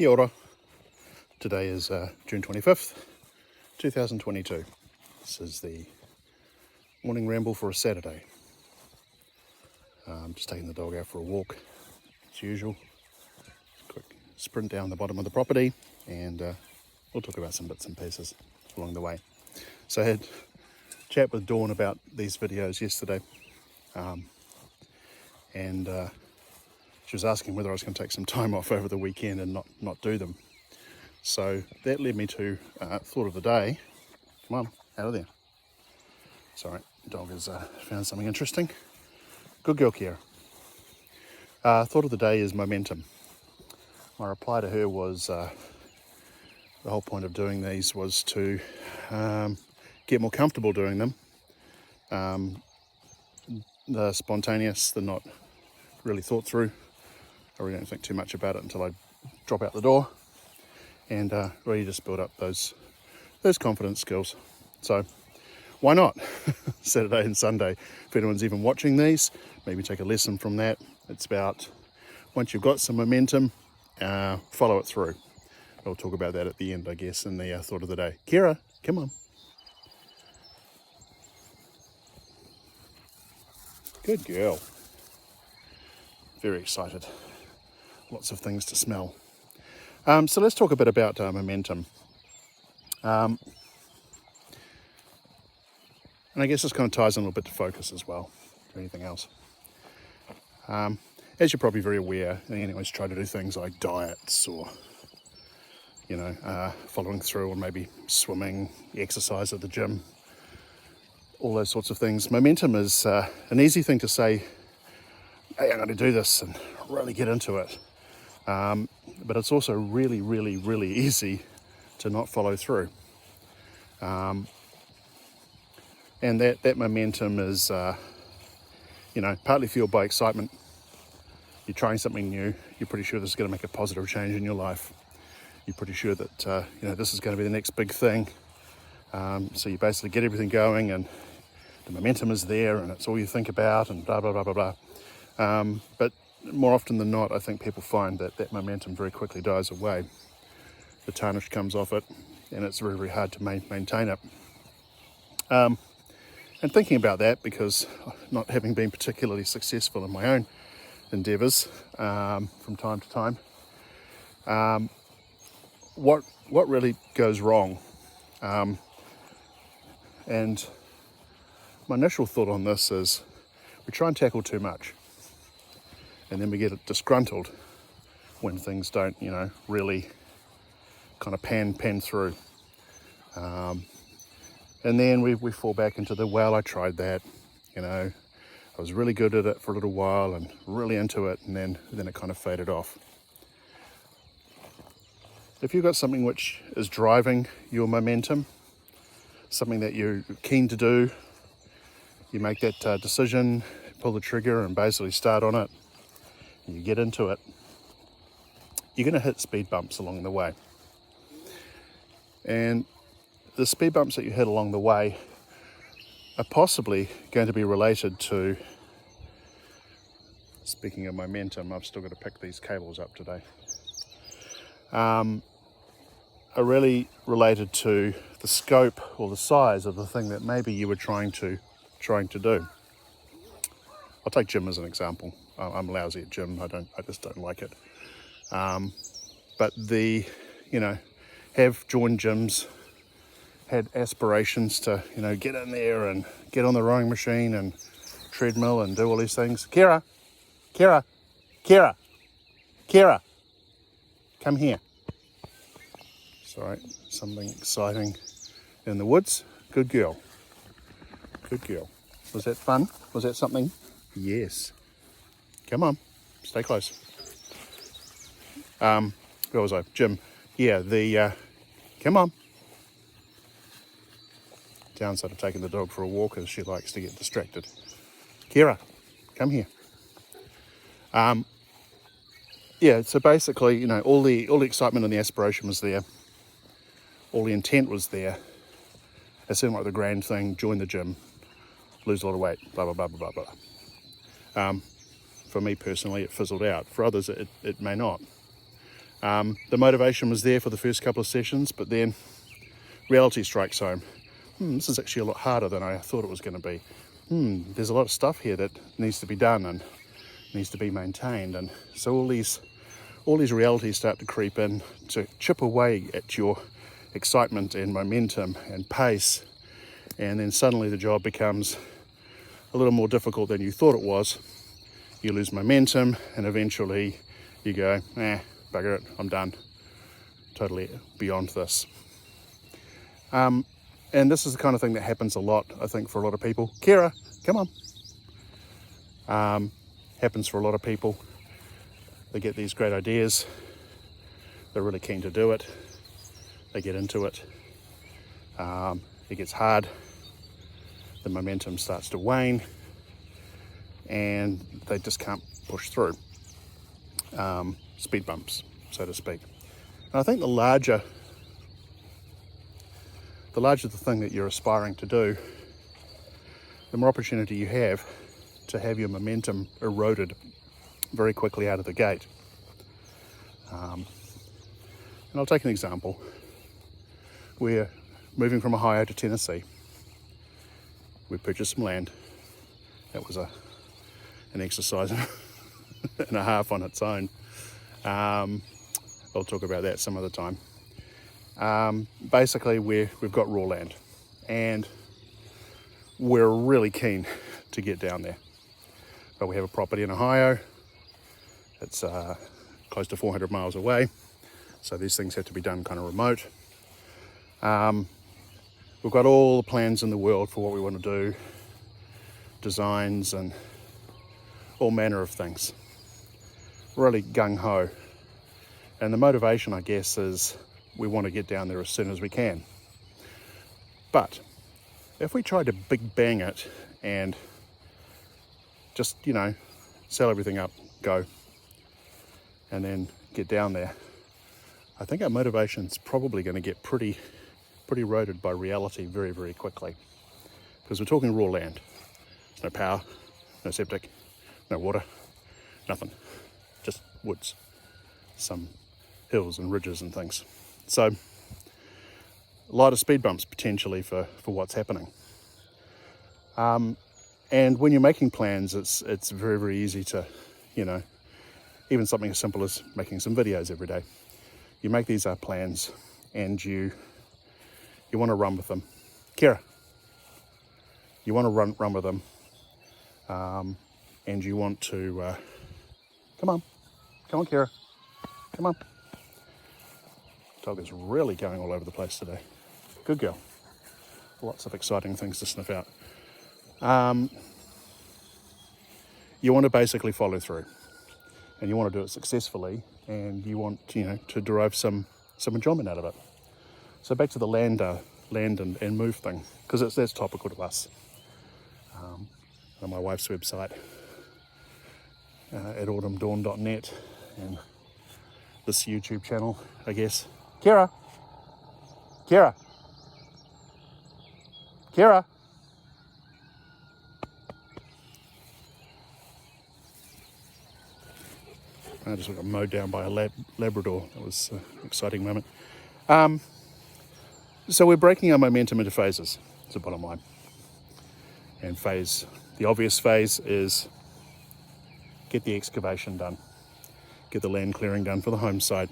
Kia ora. Today is June 25th, 2022. This is the morning ramble for a Saturday. Just taking the dog out for a walk, as usual. Quick sprint down the bottom of the property, and we'll talk about some bits and pieces along the way. So I had a chat with Dawn about these videos yesterday, and she was asking whether I was going to take some time off over the weekend and not do them. So that led me to thought of the day. Come on, out of there. Sorry, dog has found something interesting. Good girl, Kiera. Thought of the day is momentum. My reply to her was the whole point of doing these was to get more comfortable doing them. They're spontaneous, they're not really thought through. I really don't think too much about it until I drop out the door, and really just build up those confidence skills. So why not? Saturday and Sunday, if anyone's even watching these, maybe take a lesson from that. It's about, once you've got some momentum, follow it through. I'll talk about that at the end, I guess, in the thought of the day. Kira, come on. Good girl. Very excited. Lots of things to smell. So let's talk a bit about momentum. And I guess this kind of ties in a little bit to focus as well, to anything else. As you're probably very aware, anyways, try to do things like diets or, following through on maybe swimming, exercise at the gym, all those sorts of things. Momentum is an easy thing to say, hey, I'm going to do this and really get into it. But it's also really, really, really easy to not follow through. And that momentum is, partly fueled by excitement. You're trying something new. You're pretty sure this is going to make a positive change in your life. You're pretty sure that, this is going to be the next big thing. So you basically get everything going, and the momentum is there, and it's all you think about, and blah, blah, blah, blah, blah. But more often than not, I think people find that momentum very quickly dies away. The tarnish comes off it, and it's very, very hard to maintain it. And thinking about that, because not having been particularly successful in my own endeavours from time to time, what really goes wrong? And my initial thought on this is we try and tackle too much, and then we get disgruntled when things don't, really kind of pan through. And then we fall back into I tried that, I was really good at it for a little while and really into it, and then it kind of faded off. If you've got something which is driving your momentum, something that you're keen to do, you make that decision, pull the trigger and basically start on it, and you get into it, you're going to hit speed bumps along the way. And the speed bumps that you hit along the way are possibly going to be related to, speaking of momentum, I've still got to pick these cables up today, are really related to the scope or the size of the thing that maybe you were trying to do. I'll take gym as an example. I'm lousy at gym. I just don't like it. But have joined gyms, had aspirations to, get in there and get on the rowing machine and treadmill and do all these things. Kira, come here. Sorry, something exciting in the woods. Good girl. Was that fun? Was that something? Yes. Come on, stay close. Where was I? Gym. Yeah, come on. Downside of taking the dog for a walk is she likes to get distracted. Kira, come here. So basically, all the excitement and the aspiration was there. All the intent was there. It seemed like the grand thing, join the gym, lose a lot of weight, blah, blah, blah, blah, blah, blah. For me personally, it fizzled out. For others, it may not. The motivation was there for the first couple of sessions, but then reality strikes home. This is actually a lot harder than I thought it was going to be. There's a lot of stuff here that needs to be done and needs to be maintained, and so all these realities start to creep in to chip away at your excitement and momentum and pace, and then suddenly the job becomes a little more difficult than you thought it was. You lose momentum, and eventually you go, bugger it, I'm done, totally beyond this. And this is the kind of thing that happens a lot, I think, for a lot of people. Kira, come on. Happens for a lot of people. They get these great ideas, they're really keen to do it, they get into it, it gets hard, the momentum starts to wane, and they just can't push through. Speed bumps, so to speak. And I think the larger the thing that you're aspiring to do, the more opportunity you have to have your momentum eroded very quickly out of the gate. And I'll take an example. We're moving from Ohio to Tennessee. We purchased some land. That was an exercise and a half on its own. I'll talk about that some other time. Basically, we've got raw land, and we're really keen to get down there. But we have a property in Ohio. It's close to 400 miles away, so these things have to be done kind of remote. We've got all the plans in the world for what we want to do, designs and all manner of things. Really gung-ho. And the motivation, I guess, is we want to get down there as soon as we can. But if we try to big bang it and just, sell everything up, go, and then get down there, I think our motivation's probably going to get pretty eroded by reality very, very quickly. Because we're talking raw land. There's no power, no septic, no water, nothing. Just woods, some hills and ridges and things. So a lot of speed bumps potentially for what's happening. And when you're making plans, it's very, very easy to, even something as simple as making some videos every day. You make these plans and you want to run with them. Kira, you want to run with them, and you want to, come on, Kira, come on. Dog is really going all over the place today. Good girl. Lots of exciting things to sniff out. You want to basically follow through, and you want to do it successfully, and you want to derive some enjoyment out of it. So back to the land and move thing, because that's topical to us. On my wife's website at autumndawn.net, and this YouTube channel, I guess. Kira. I just got mowed down by a Labrador. That was an exciting moment. So we're breaking our momentum into phases, is the bottom line. And the obvious phase is get the excavation done, get the land clearing done for the home site,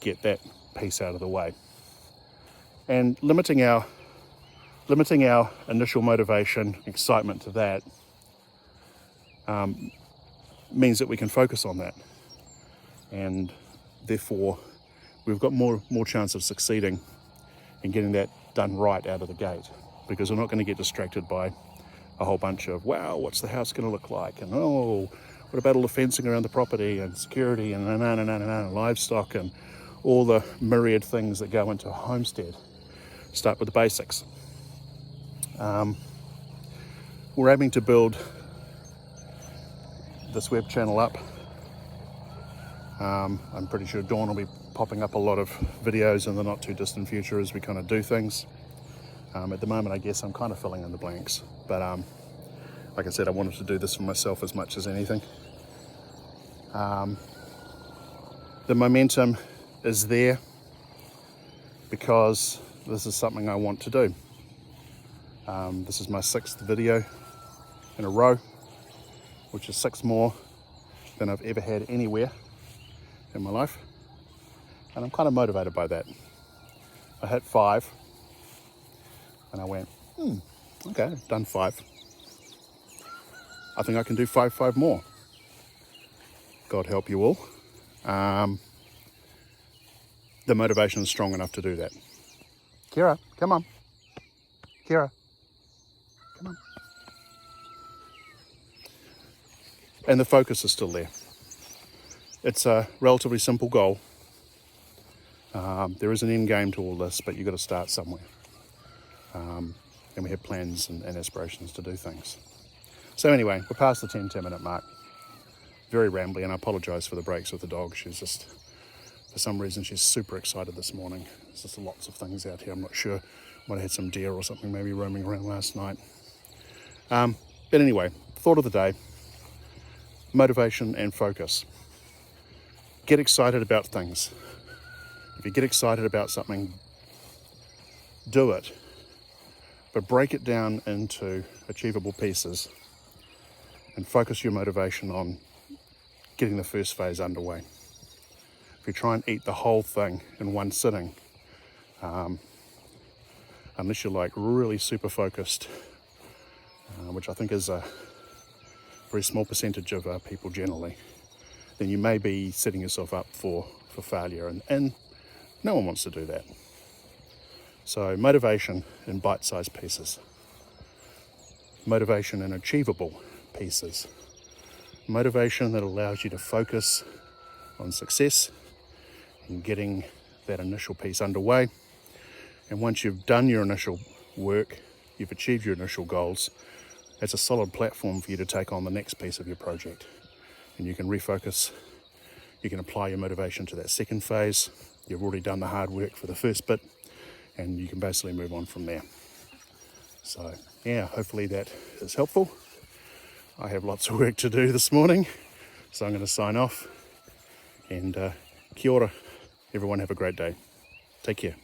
get that piece out of the way. And limiting our initial motivation, excitement to that, means that we can focus on that, and therefore we've got more chance of succeeding in getting that done right out of the gate, because we're not going to get distracted by a whole bunch of, wow, what's the house going to look like, and what about all the fencing around the property and security and livestock and all the myriad things that go into a homestead. Start with the basics. We're aiming to build this web channel up. I'm pretty sure Dawn will be popping up a lot of videos in the not too distant future as we kind of do things. At the moment, I guess I'm kind of filling in the blanks, but like I said, I wanted to do this for myself as much as anything. The momentum is there because this is something I want to do. This is my 6th video in a row, which is 6 more than I've ever had anywhere in my life. And I'm kind of motivated by that. I hit 5 and I went, okay, I've done 5. I think I can do 5 more. God help you all. The motivation is strong enough to do that. Kira, come on. Kira, come on. And the focus is still there. It's a relatively simple goal. There is an end game to all this, but you've got to start somewhere. And we have plans and aspirations to do things. So anyway, we're past the 10 minute mark. Very rambly, and I apologise for the breaks with the dog. She's just, for some reason, she's super excited this morning. There's just lots of things out here. I'm not sure. Might have had some deer or something maybe roaming around last night. But anyway, thought of the day, motivation and focus. Get excited about things. If you get excited about something, do it. But break it down into achievable pieces and focus your motivation on getting the first phase underway. If you try and eat the whole thing in one sitting, unless you're like really super focused, which I think is a very small percentage of people generally, then you may be setting yourself up for failure, and no one wants to do that. So motivation in bite-sized pieces, motivation in achievable pieces, motivation that allows you to focus on success and getting that initial piece underway. And once you've done your initial work, you've achieved your initial goals, it's a solid platform for you to take on the next piece of your project. And you can refocus, you can apply your motivation to that second phase. You've already done the hard work for the first bit, and you can basically move on from there. So yeah, hopefully that is helpful. I have lots of work to do this morning, so I'm going to sign off. And kia ora. Everyone have a great day. Take care.